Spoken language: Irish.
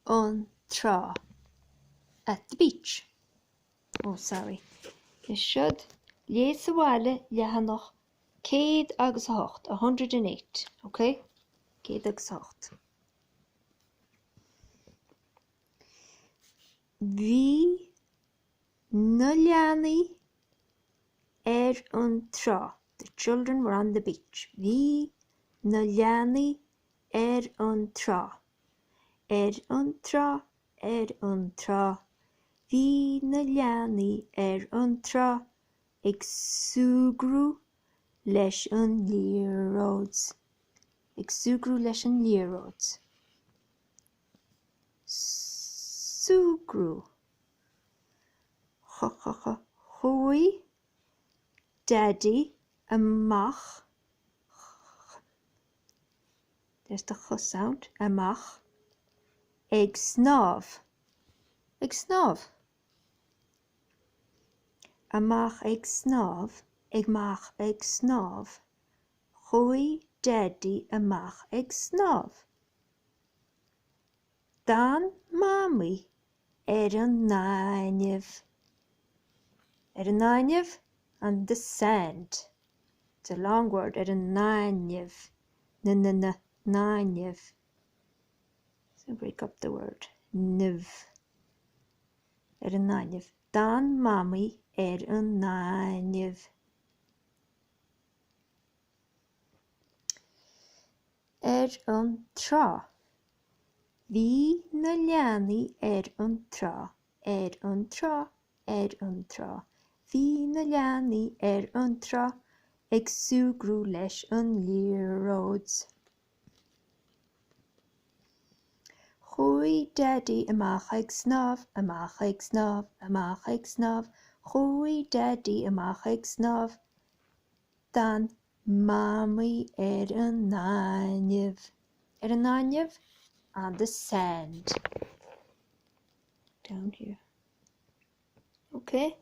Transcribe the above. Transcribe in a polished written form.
an trá. At the beach. Oh, sorry. Is siod Leigh sa Bhaile leathanach 108, 108, okay? 108. Bhí na leanaí an trá. The children were on the beach. Bhí na leanaí an trá. An trá, an trá. Bhí na leanaí an trá ag sugrú leis an líróds. Ag sugrú leis an líróds. Sugrú. Chuaigh daddy amach. There's the ch sound. Amach. Ag snáb. Ag snáb. Amach ag snáb. Ag mach ag snáb. Chuaigh daddy amach ag snáb. Dan mami an nainmh. An nainmh on the sand. It's a long word. An nainmh. Nainmh. So break up the word. Niv. An nainmh. Dan mami an nainmh. An trá. Bhí na leanaí an trá. An trá. An trá. Bhí na leanaí an trá ag sugrú leis an líróds. Chuaigh daddy amach ag snáb. Amach ag snáb. Amach ag snáb. Chuaigh daddy amach ag snáb. Dan mami an nainmh. An nainmh on the sand. Down here. Okay.